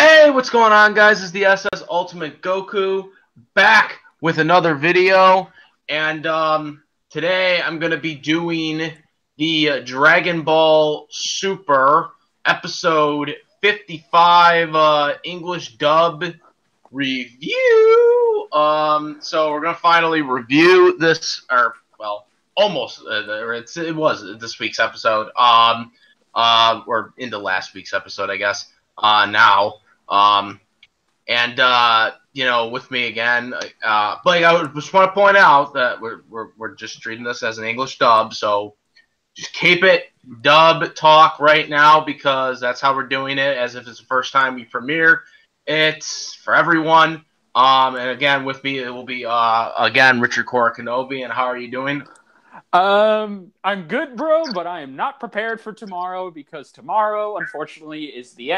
Hey, what's going on, guys? It's the SS Ultimate Goku back with another video, and today I'm going to be doing the Dragon Ball Super episode 55 English dub review. So we're going to finally review this, or well, almost. It was this week's episode. Or into last week's episode, I guess. Now. With me again, but I just want to point out that we're just treating this as an English dub, so just keep it dub talk right now because that's how we're doing it, as if it's the first time we premiere. It's for everyone. And again, with me it will be again Richard Cora Kenobi. And how are you doing? I'm good, bro, but I am not prepared for tomorrow because tomorrow, unfortunately, is the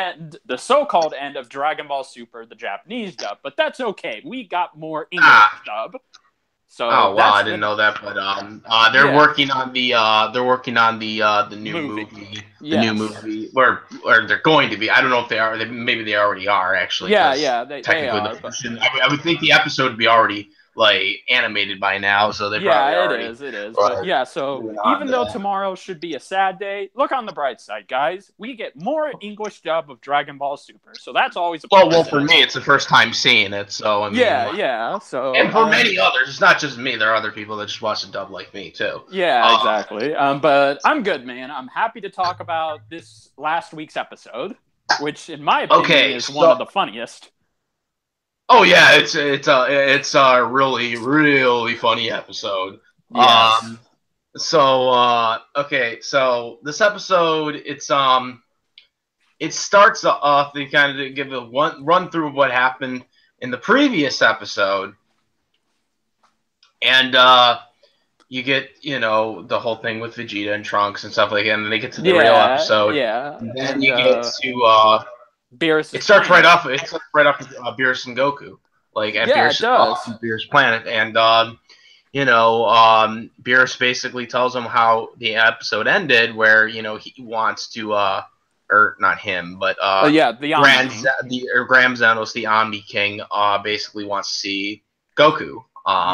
so-called end of Dragon Ball Super, the Japanese dub. But that's okay. We got more English dub. So I didn't know that, but they're working on the new movie. The new movie, or they're going to be. I don't know if they are. Maybe they already are actually. They are. I would think the episode would be already animated by now, so they probably it is. But yeah, so even though tomorrow should be a sad day, look on the bright side, guys. We get more English dub of Dragon Ball Super, so that's always a well, for me, it's the first time seeing it, so I mean, So and for many others, it's not just me. There are other people that just watch the dub like me too. Yeah, exactly. But I'm good, man. I'm happy to talk about this last week's episode, which, in my opinion, is one of the funniest. Oh yeah, it's a really, really funny episode. Yes. So this episode, it starts off. They kind of give a run through of what happened in the previous episode, and you get the whole thing with Vegeta and Trunks and stuff like that, and then they get to the real episode. Yeah. And then you get to Beerus. It starts right off with Beerus and Goku, at Beerus' planet, and Beerus basically tells him how the episode ended, where he wants to, or not him, but the Graham Zenos, the Omni-King, basically wants to see Goku.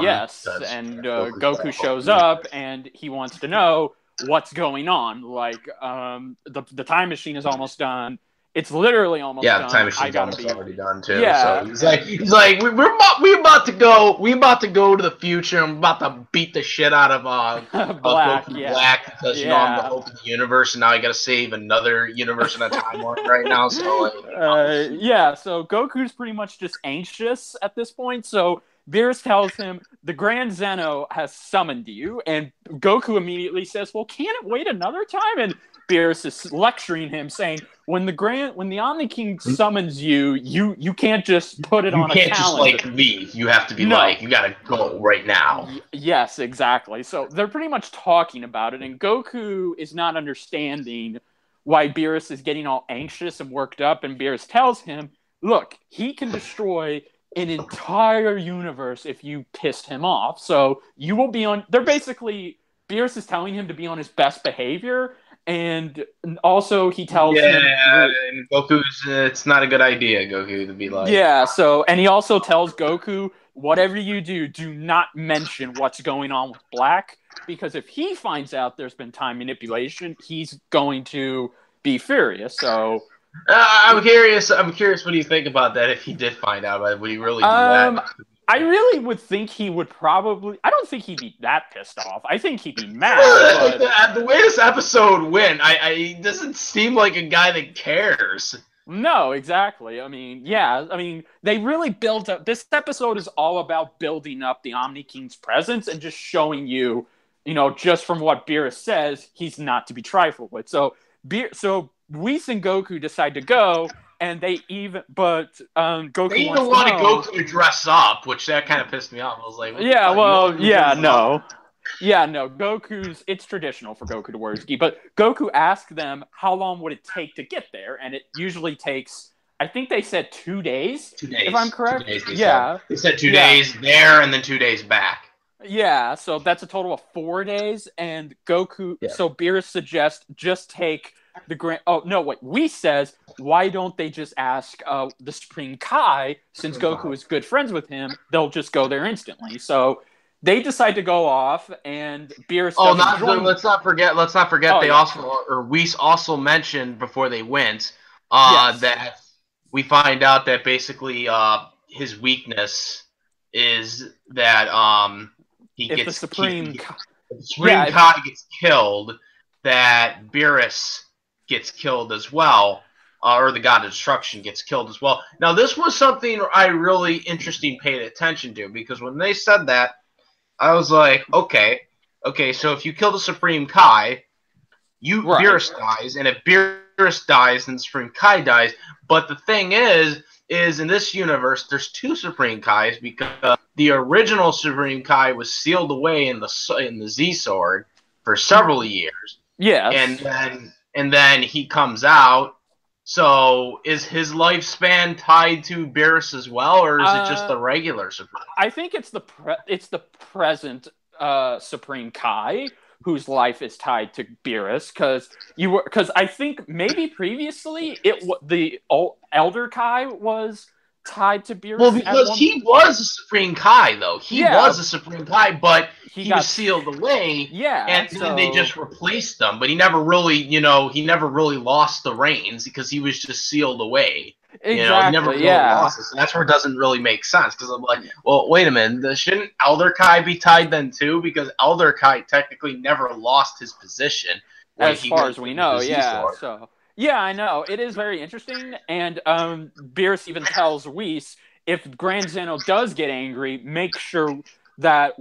Yes, and Goku shows up, and he wants to know what's going on. The time machine is almost done. It's literally almost done. Yeah, the time machine's already done too. Yeah. So he's like, we're about to go to the future. I'm about to beat the shit out of Black because I'm the hope of the universe, and now I got to save another universe in a timeline right now. So so Goku's pretty much just anxious at this point. So Beerus tells him the Grand Zeno has summoned you, and Goku immediately says, "Well, can't it wait another time?" And Beerus is lecturing him, saying, when the Omni-King summons you, you can't just put it on a calendar. You can't just leave. You have to be you gotta go right now. Yes, exactly. So they're pretty much talking about it, and Goku is not understanding why Beerus is getting all anxious and worked up, and Beerus tells him, look, he can destroy an entire universe if you pissed him off. So you will be on... Beerus is telling him to be on his best behavior. And also, he tells him... and Goku's... it's not a good idea, Goku, to be like... Yeah, and he also tells Goku, whatever you do, do not mention what's going on with Black, because if he finds out there's been time manipulation, he's going to be furious, so... I'm curious what do you think about that if he did find out about it? Would he really do that? I really would think he would probably... I don't think he'd be that pissed off. I think he'd be mad. But... the way this episode went, he doesn't seem like a guy that cares. No, exactly. They really built up... This episode is all about building up the Omni-King's presence and just showing you, just from what Beerus says, he's not to be trifled with. So Whis and Goku decide to go... And Goku even wanted Goku to dress up, which that kind of pissed me off. I was like, Goku's... It's traditional for Goku to wear his gi, but Goku asked them how long would it take to get there, and it usually takes... I think they said 2 days. 2 days. If I'm correct. 2 days, they said 2 days there and then 2 days back. Yeah, so that's a total of 4 days, and Goku... Yeah. So Beerus suggests just take the Grand. Oh no, wait. Whis says, why don't they just ask the Supreme Kai? Since Goku is good friends with him, they'll just go there instantly. So they decide to go off, and Beerus doesn't join. Let's not forget. Oh, They yeah. also, or Whis also mentioned before they went, Yes. that we find out that basically his weakness is that he If the gets Supreme if Kai, the Supreme yeah, Kai gets killed, that Beerus gets killed as well, or the God of Destruction gets killed as well. Now, this was something I really interesting paid attention to, because when they said that, I was like, okay, so if you kill the Supreme Kai, right. Beerus dies, and if Beerus dies, then Supreme Kai dies. But the thing is in this universe, there's two Supreme Kais, because the original Supreme Kai was sealed away in the Z Sword for several years, Yes. and then he comes out. So is his lifespan tied to Beerus as well, or is it just the regular Supreme? I think it's the present Supreme Kai whose life is tied to Beerus, because I think maybe previously the Elder Kai was tied to Beerus. Well, because he was a Supreme Kai, though. He was a Supreme Kai, but he was sealed away. Yeah, and then they just replaced him. But he never really, lost the reins, because he was just sealed away. Exactly. He never really lost this, and that's where it doesn't really make sense. Because I'm like, well, wait a minute, shouldn't Elder Kai be tied then too? Because Elder Kai technically never lost his position, as far as we know. Yeah. So. Yeah, I know. It is very interesting. And Beerus even tells Whis, if Grand Zeno does get angry, make sure that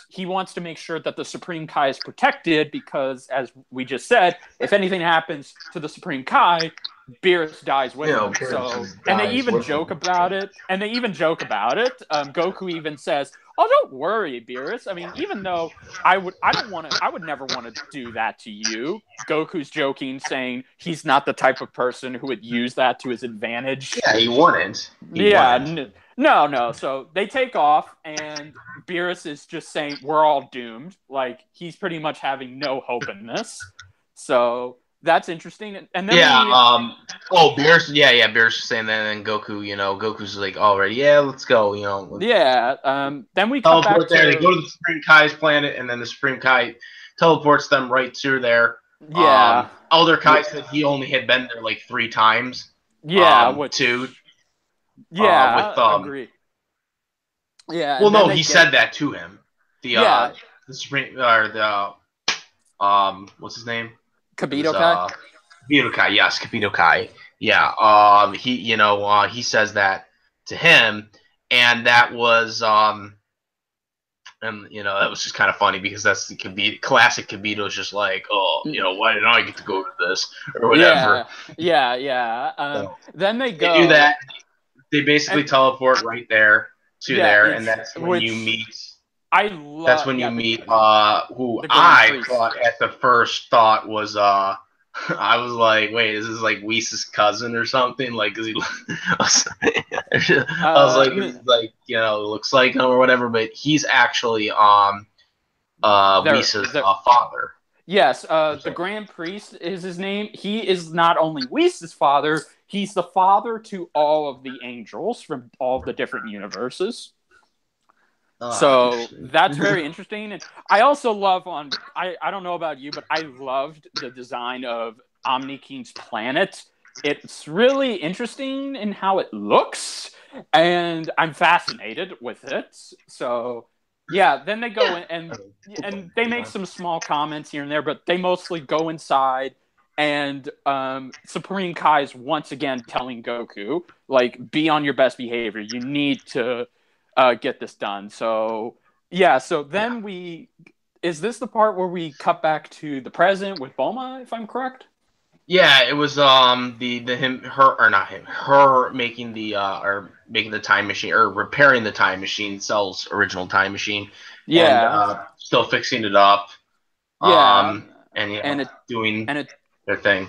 he wants to make sure that the Supreme Kai is protected, because, as we just said, if anything happens to the Supreme Kai, Beerus dies with him. So, and they even joke about it. Goku even says, "Oh, don't worry, Beerus. I mean, even though I would never want to do that to you." Goku's joking, saying he's not the type of person who would use that to his advantage. Yeah, he wouldn't. No. So they take off, and Beerus is just saying, "We're all doomed." Like, he's pretty much having no hope in this. So that's interesting. And then Beerus, Beerus was saying that, and then Goku's like, all right, let's go, then we come back there. They go to the Supreme Kai's planet, and then the Supreme Kai teleports them right to there. Yeah. Elder Kai said he only had been there like 3 times. Yeah, agree. Yeah. Well, no, he said that to him. The Supreme, or the what's his name? Kibito Kai? Kibito Kai, yes, Kibito Kai. Yeah. He says that to him, and that was that was just kind of funny, because that's the classic Kibito's just like, why didn't I get to go to this, or whatever. Yeah. Then they go. They do that. They basically teleport right there to there, and that's when you meet. That's when you meet who I thought at the first thought was I was like, wait, is this like Whis' cousin or something? Like, cause I was like, looks like him or whatever, but he's actually Whis' father. Yes, the Grand Priest is his name. He is not only Whis' father, he's the father to all of the angels from all the different universes. So that's very interesting. And I also love I don't know about you, but I loved the design of Omni-King's planet. It's really interesting in how it looks, and I'm fascinated with it. So yeah, then they go in and they make some small comments here and there, but they mostly go inside, and Supreme Kai is once again telling Goku, like, be on your best behavior. You need to get this done. So then is this the part where we cut back to the present with Bulma, if I'm correct? Yeah, it was her making the time machine, or repairing the time machine, Cell's original time machine. Yeah. And still fixing it up. Yeah. Doing their thing.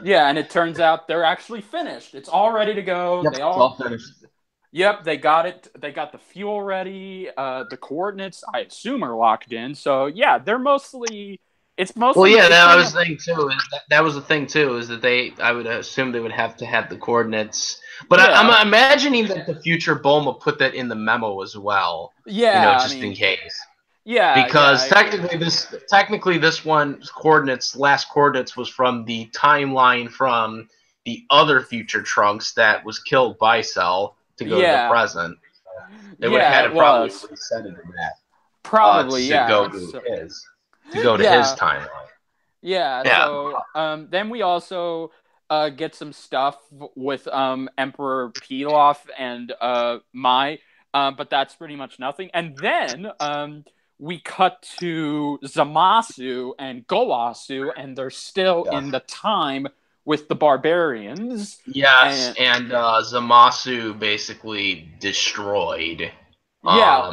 Yeah, and it turns out they're actually finished. It's all ready to go. Yep, it's all finished. Yep, they got it. They got the fuel ready. The coordinates, I assume, are locked in. So yeah, they're mostly It's Well, mostly yeah, it's that pretty was much the thing too. That was the thing too. Is that I would assume they would have to have the coordinates. But yeah. I'm imagining that the future Bulma put that in the memo as well. Yeah, I Just in mean, case. yeah, I Because agree. technically this one's coordinates, last coordinates, was from the timeline from the other future Trunks that was killed by Cell to go to the Yeah. present. They would have Yeah, had it to probably was. reset it in that Probably, to yeah. go to So, his yeah. timeline. Yeah, Yeah. so then we also get some stuff with Emperor Pilaf and Mai, but that's pretty much nothing. And then we cut to Zamasu and Gowasu, and they're still Yeah. in the time with the barbarians. Yes, And and Zamasu basically destroyed yeah,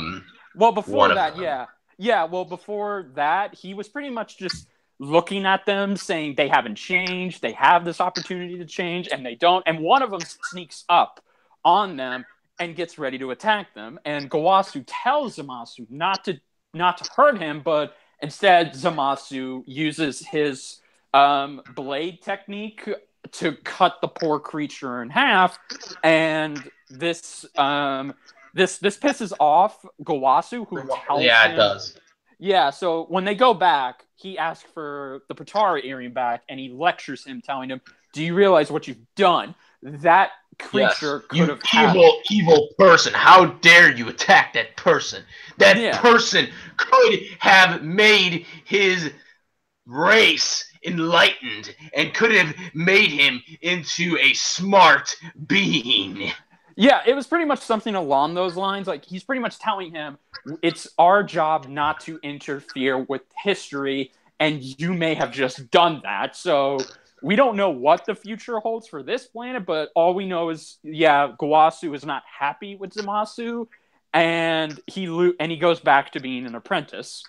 well, one before of that, them. yeah. Yeah, well, before that, he was pretty much just looking at them, saying they haven't changed. They have this opportunity to change, and they don't. And one of them sneaks up on them and gets ready to attack them. And Gawasu tells Zamasu not to hurt him, but instead Zamasu uses his blade technique to cut the poor creature in half. And this pisses off Gawasu, who tells Yeah, it him, does. yeah, so when they go back, he asks for the Patara earring back, and he lectures him, telling him, "Do you realize what you've done? That Yes, creature could you have had." evil person! How dare you attack that person? That Yeah, person could have made his race enlightened and could have made him into a smart being. yeah, it was pretty much something along those lines. Like, he's pretty much telling him, it's our job not to interfere with history, and you may have just done that. So we don't know what the future holds for this planet, but all we know is, yeah, Gawasu is not happy with Zamasu, and he goes back to being an apprentice.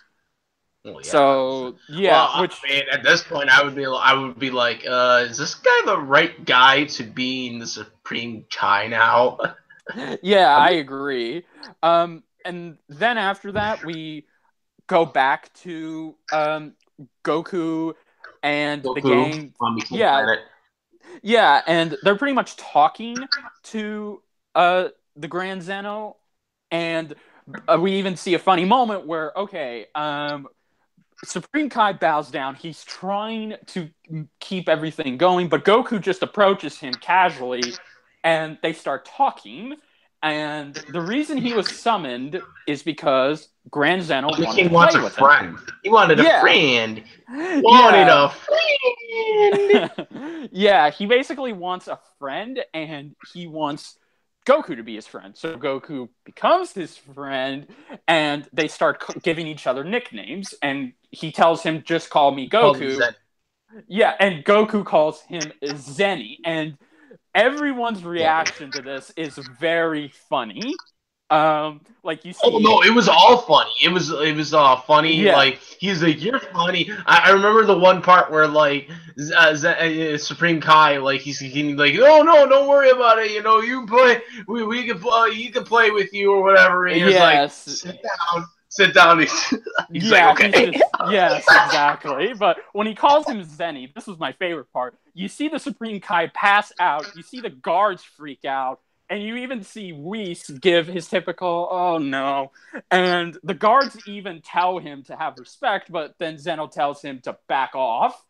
Well, yeah. So Well, yeah, I which mean, at this point, I would be like, is this guy the right guy to be in the Supreme Kai now? yeah, I agree. And then after that, we go back to Goku and the Goku gang. on the King Yeah, Planet. yeah, and they're pretty much talking to the Grand Zeno, and we even see a funny moment where, okay, Supreme Kai bows down. He's trying to keep everything going, but Goku just approaches him casually, and they start talking. And the reason he was summoned is because Grand Zeno The wanted to King wants play a with him. friend. He wanted a Yeah, friend. Wanted yeah. a friend. Yeah, he basically wants a friend, and he wants Goku to be his friend. So Goku becomes his friend, and they start giving each other nicknames. And he tells him, "Just call me Called him Goku." Zen. Yeah, and Goku calls him Zenny. And everyone's Yeah. reaction to this is very funny. Like, you Oh see, no, it was all funny. It was funny. yeah, Like he's like, you're funny. I remember the one part where like Supreme Kai, like he's like, oh no, don't worry about it. You play. We can play. You can play with you or whatever. And he's like, yes, sit down, sit down. He's like, yeah, he's okay. just, yes, exactly. But when he calls him Zenny, this was my favorite part. You see the Supreme Kai pass out, you see the guards freak out, and you even see Whis give his typical, oh no. And the guards even tell him to have respect, but then Zeno tells him to back off.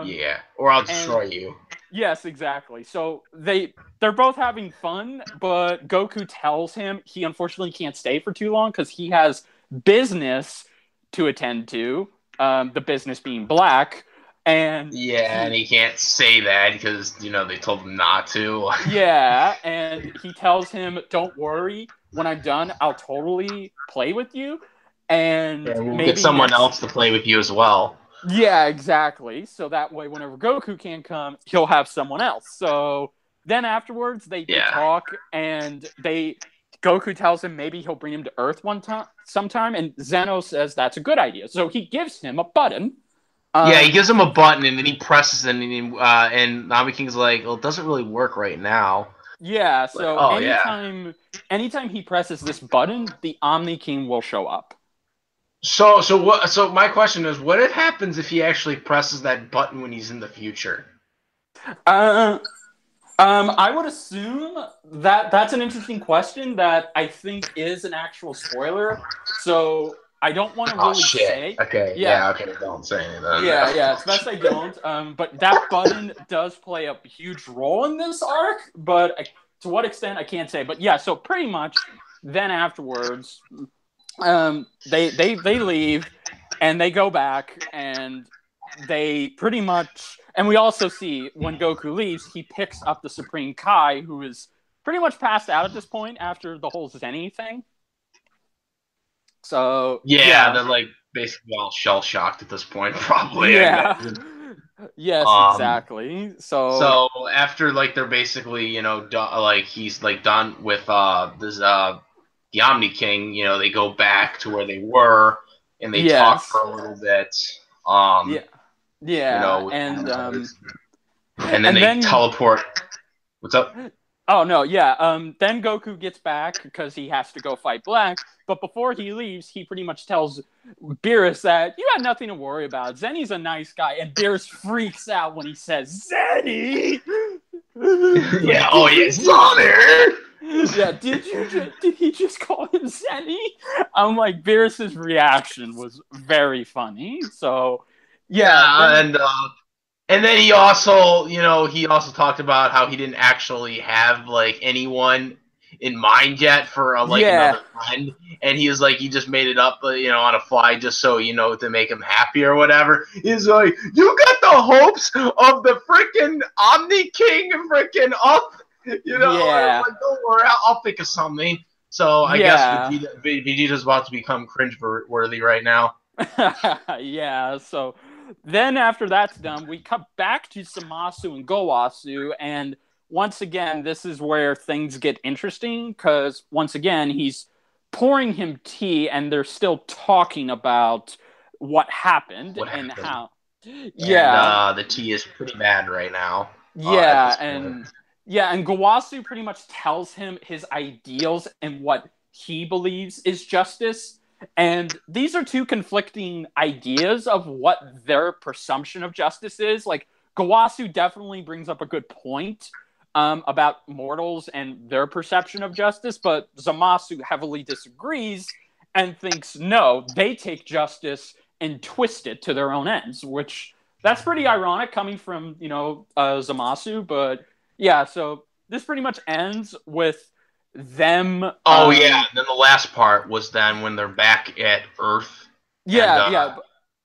Yeah, or I'll And destroy you. yes, exactly. So they're both having fun, but Goku tells him he unfortunately can't stay for too long because he has business to attend to. The business being black, and Yeah, and he can't say that because they told him not to. yeah, and he tells him, "Don't worry, when I'm done, I'll totally play with you, and Yeah, we'll get maybe someone next." else to play with you as well. Yeah, exactly. So that way, whenever Goku can't come, he'll have someone else. So then afterwards, they Yeah. talk, and Goku tells him maybe he'll bring him to Earth sometime, and Zeno says that's a good idea. So he gives him a button. Yeah, he gives him a button and then he presses it and Omni-King's like, well, it doesn't really work right now. Yeah. Like, So oh yeah. anytime he presses this button, the Omni King will show up. So what? So my question is, what happens if he actually presses that button when he's in the future? Uh, I would assume that that's an interesting question that I think is an actual spoiler. So I don't want to Oh really shit. say. Okay. Yeah, Yeah. Okay. Don't say anything. yeah, Then. yeah. It's best I don't. But that button does play a huge role in this arc. But to what extent, I can't say. But yeah, so pretty much then afterwards, they leave and they go back and they pretty much, and we also see when Goku leaves, he picks up the Supreme Kai, who is pretty much passed out at this point after the whole Zenny thing. So Yeah, yeah, they're like basically all shell shocked at this point, probably. I yeah, imagine. yes, Um. exactly. So So after like they're basically like he's like done with this the Omni-King, they go back to where they were and they talk for yes, a little bit. Um, yeah, yeah, and then and they then teleport. What's up? oh no, yeah. Then Goku gets back because he has to go fight Black. But before he leaves, he pretty much tells Beerus that you had nothing to worry about. Zenny's a nice guy, and Beerus freaks out when he says Zenny. Yeah. Like, Oh did yeah, you just? Sonner. Yeah, did he just call him Zenny? I'm like, Beerus's reaction was very funny. So, yeah, Yeah, then and then he also talked about how he didn't actually have like anyone in mind yet for like yeah, another friend, and he was like he just made it up, on a fly, just so to make him happy or whatever. He's like, you got the hopes of the freaking Omni King freaking up, and I'm yeah, like, don't worry, I'll think of something. So I guess yeah. Vegeta's about to become cringe worthy right now. Yeah, so then after that's done, we cut back to Samasu and Gowasu, and once again, this is where things get interesting because once again, he's pouring him tea, and they're still talking about what happened What and happened? how. And Yeah, the tea is pretty bad right now. At yeah, this point. and Gawasu pretty much tells him his ideals and what he believes is justice. And these are two conflicting ideas of what their presumption of justice is. Like Gawasu definitely brings up a good point about mortals and their perception of justice, but Zamasu heavily disagrees and thinks no, they take justice and twist it to their own ends, which that's pretty ironic coming from Zamasu. But yeah, so this pretty much ends with them. Oh yeah. Then the last part was then when they're back at Earth, and Yeah, yeah,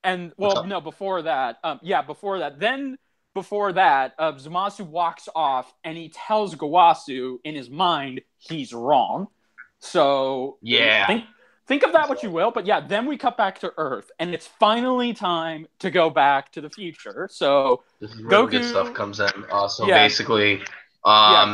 and what's well, up? no, before that, yeah, before that, then before that, Zamasu walks off and he tells Gawasu in his mind he's wrong. So Yeah. think of that what you will, but yeah, then we cut back to Earth, and it's finally time to go back to the future. So This is where the good stuff Goku, comes in. So yeah, basically, yeah,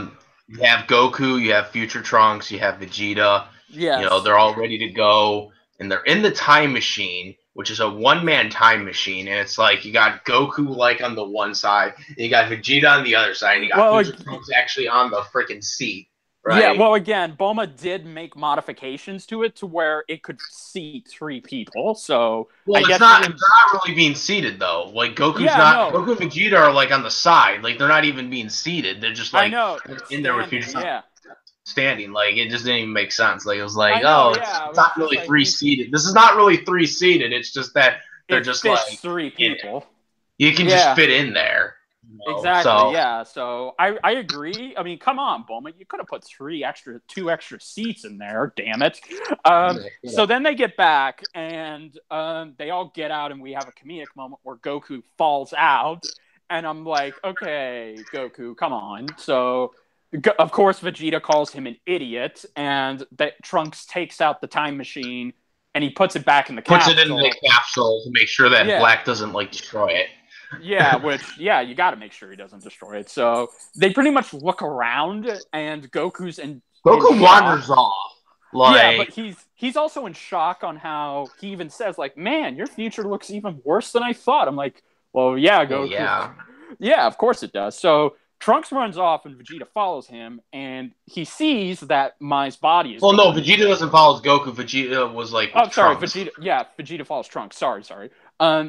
you have Goku, you have Future Trunks, you have Vegeta. yes. They're all ready to go, and they're in the time machine, which is a one-man time machine. And it's like you got Goku like on the one side, and you got Vegeta on the other side, and you got Well, Future Trunks actually on the freaking seat, yeah, right? well, again, Boma did make modifications to it to where it could seat three people. So I Well, it's guess for not. They're him, not really being seated though. Like Goku's yeah, not. no, Goku and Vegeta are like on the side. Like they're not even being seated. They're just I like know, in there with standing, Future yeah, standing. Like it just didn't even make sense. Like it was like, I know, oh, it's, yeah, it it's was not just really like three seated. This is not really three seated. It's just that they're it just fits like three in it. people. You can just Yeah, fit in there. exactly. So Yeah. So I agree. I mean, come on, Bowman. You could have put two extra seats in there. Damn it. So then they get back and they all get out, and we have a comedic moment where Goku falls out, and I'm like, okay, Goku, come on. So of course Vegeta calls him an idiot, and that Trunks takes out the time machine and he puts it back in the puts it in the capsule. capsule to make sure that Yeah. Black doesn't like destroy it. Yeah, which you got to make sure he doesn't destroy it. So they pretty much look around, and Goku's in Goku shock. wanders off. Yeah, but Like he's also in shock on how he even says like, "Man, your future looks even worse than I thought." I'm like, "Well, yeah, well, Goku. yeah. Yeah, of course it does." So Trunks runs off, and Vegeta follows him, and he sees that Mai's body is Well, gone. no, Vegeta doesn't follow Goku. Vegeta was like with Trunks. Vegeta follows Trunks. Sorry. Vegeta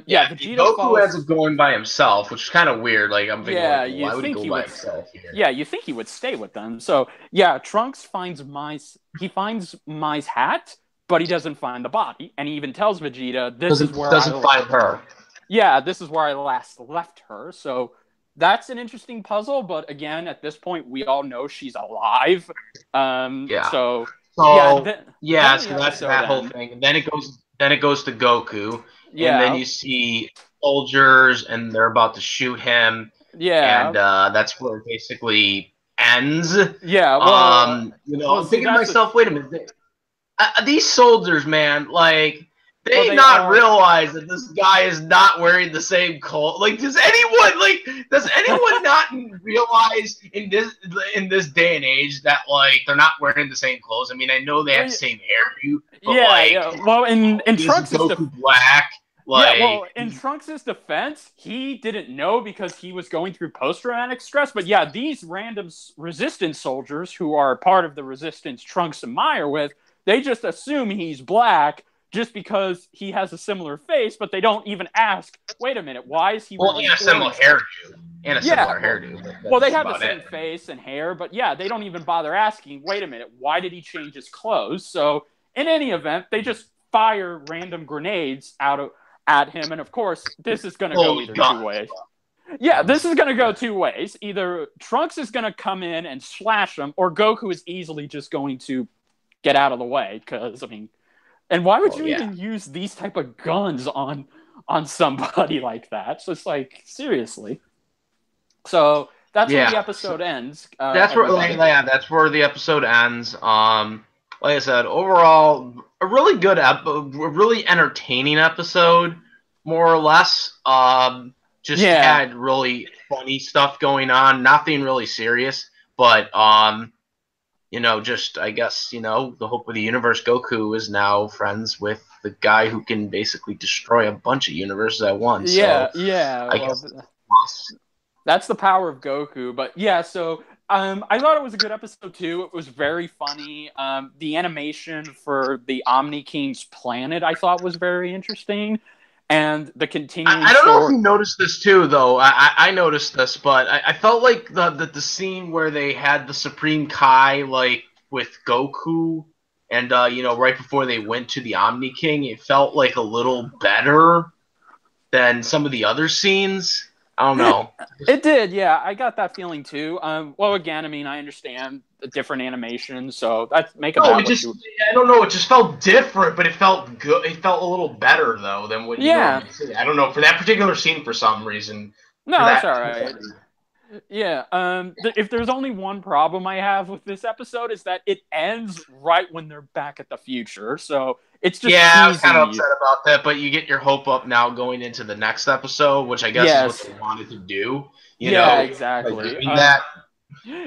Goku follows... has it going by himself, which is kind of weird. Like, I'm thinking, why would he go by would... himself here? Yeah, you think he would stay with them. So, Trunks finds Mai's hat, but he doesn't find the body, and he even tells Vegeta, doesn't find her. Yeah, this is where I last left her. So that's an interesting puzzle, but again, at this point, we all know she's alive. So that's that whole thing. And then it goes to Goku, and then you see soldiers, and they're about to shoot him. Yeah, and that's where it basically ends. Yeah, I'm thinking to myself, wait a minute, these soldiers, man, like. They realize that this guy is not wearing the same clothes. Like, does anyone not realize in this day and age that like they're not wearing the same clothes? I mean, I know they have the same hairdo, but Well, in Trunks' black. In Trunks' defense, he didn't know because he was going through post-traumatic stress. But these random resistance soldiers who are part of the resistance Trunks and Mai are with, they just assume he's black. Just because he has a similar face, but they don't even ask, wait a minute, why is he wearing a similar hairdo. Well, they have the same face and hair, but they don't even bother asking, wait a minute, why did he change his clothes? So, in any event, they just fire random grenades at him, and of course, this is going to go either two ways. Yeah, this is going to go two ways. Either Trunks is going to come in and slash him, or Goku is easily just going to get out of the way, because, I mean... And why would you even use these type of guns on somebody like that? So it's like, seriously. So that's where the episode ends. That's where the episode ends. Like I said, overall, a really good, a really entertaining episode, more or less. Had really funny stuff going on. Nothing really serious, but I guess, the hope of the universe, Goku is now friends with the guy who can basically destroy a bunch of universes at once. I guess that's the power of Goku. But so I thought it was a good episode too. It was very funny. The animation for the Omni-King's planet I thought was very interesting. And the continuing I don't know if you noticed this too, though. I noticed this, but I felt like the scene where they had the Supreme Kai, like, with Goku, and, right before they went to the Omni-King, it felt like a little better than some of the other scenes. I don't know. It did, I got that feeling too. Well, again, I mean, I understand the different animations, so that's I don't know. It just felt different, but it felt good. It felt a little better though than what you normally see. I don't know, for that particular scene, for some reason. No, that's all right. If there's only one problem I have with this episode, is that it ends right when they're back at the future. So it's just I was kind of upset about that, but you get your hope up now going into the next episode, which I guess is what they wanted to do. Exactly. That.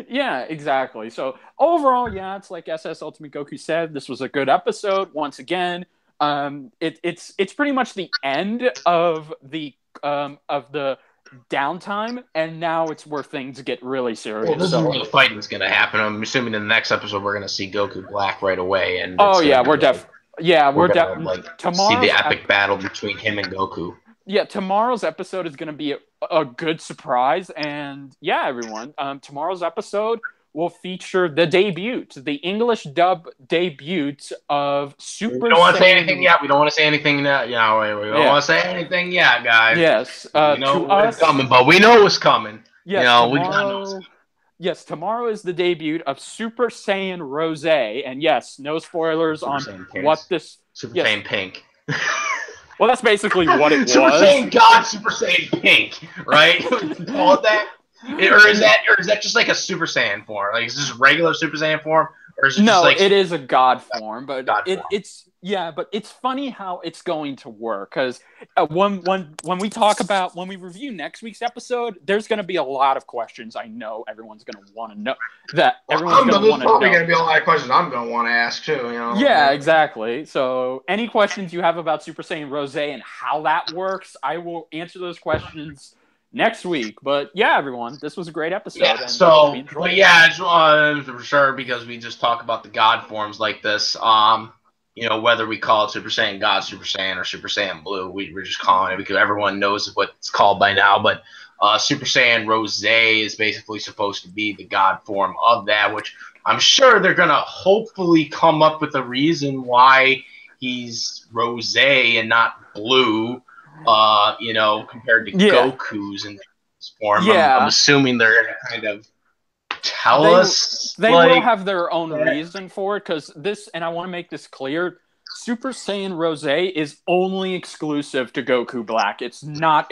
Yeah, exactly. So overall, it's like SS Ultimate Goku said, this was a good episode. Once again, it's pretty much the end of the downtime, and now it's where things get really serious. Well, this is where the fighting's going to happen. I'm assuming in the next episode we're going to see Goku Black right away, and we're definitely see the epic battle between him and Goku. Tomorrow's episode is going to be a good surprise, and everyone, tomorrow's episode will feature the English dub debut of Super Saiyan. We don't want to say anything yet. We don't want to say anything yet. We don't want to say anything yet, guys. Yes. We know it's coming, but we know it's coming. Yes, Yes, tomorrow is the debut of Super Saiyan Rose, and yes, no spoilers on what this... Super Saiyan Pink. Well, that's basically what it was. Super Saiyan God, Super Saiyan Pink, right? Call it that? Or is that just like a Super Saiyan form? Like, is this regular Super Saiyan form? Or is it just like... it is a God form, but but it's funny how it's going to work, because when we review next week's episode, there's going to be a lot of questions. I know everyone's going to want to know that. Everyone's going to want to know. There's probably going to be a lot of questions I'm going to want to ask too. Yeah, exactly. So any questions you have about Super Saiyan Rose and how that works, I will answer those questions next week. But yeah, everyone, this was a great episode. Yeah. And So, we enjoyed but it. yeah, I just for sure because we just talk about the God forms like this. Whether we call it Super Saiyan God, Super Saiyan, or Super Saiyan Blue, we're just calling it because everyone knows what it's called by now. But Super Saiyan Rose is basically supposed to be the God form of that, which I'm sure they're gonna hopefully come up with a reason why he's Rose and not Blue. Compared to Goku's in this form, I'm assuming they're gonna kind of tell us they will have their own reason for it because this, and I want to make this clear, Super Saiyan Rose is only exclusive to Goku Black. It's not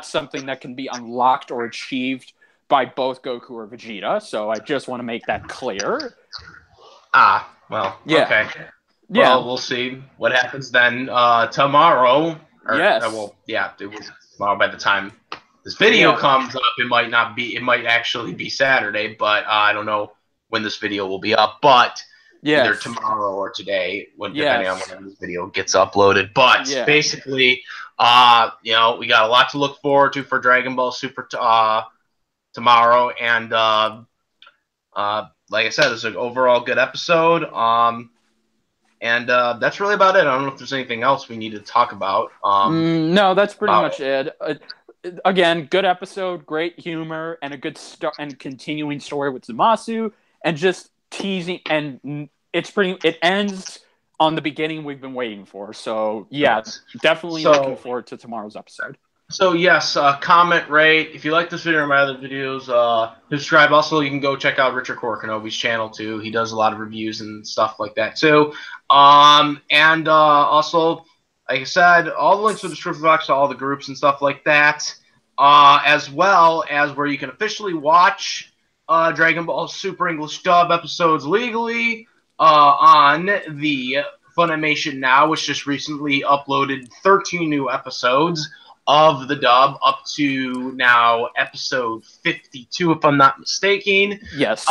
something that can be unlocked or achieved by both Goku or Vegeta. So I just want to make that clear. Okay. Well, we'll see what happens then tomorrow. Yes. It was tomorrow by the time this video comes up. It might actually be Saturday, but I don't know when this video will be up. But either tomorrow or today, depending on when this video gets uploaded. But basically, we got a lot to look forward to for Dragon Ball Super tomorrow, and like I said, it's an overall good episode. And that's really about it. I don't know if there's anything else we need to talk about. No, that's pretty much it. Again, good episode, great humor, and a good and continuing story with Zamasu, and just teasing. And it ends on the beginning we've been waiting for. So yeah, definitely looking forward to tomorrow's episode. So yes, comment, rate. If you like this video or my other videos, subscribe. Also, you can go check out Richard Korkinobi's channel too. He does a lot of reviews and stuff like that too. And also, like I said, all the links in the description box to all the groups and stuff like that, as well as where you can officially watch Dragon Ball Super English dub episodes legally on the Funimation Now, which just recently uploaded 13 new episodes of the dub up to now episode 52, if I'm not mistaken. Yes.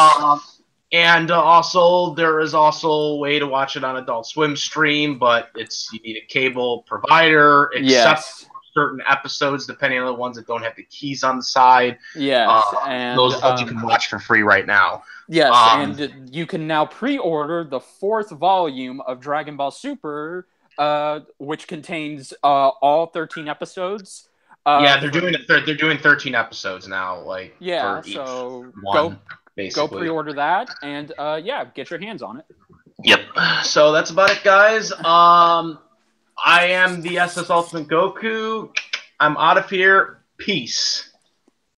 And also, there is also a way to watch it on Adult Swim stream, but you need a cable provider, except for certain episodes, depending on the ones that don't have the keys on the side. Yes, and those ones you can watch for free right now. Yes, and you can now pre-order the 4th volume of Dragon Ball Super, which contains all 13 episodes. They're doing 13 episodes now, for each one. Go pre-order that, and get your hands on it. Yep. So that's about it, guys. I am the SS Ultimate Goku. I'm out of here. Peace.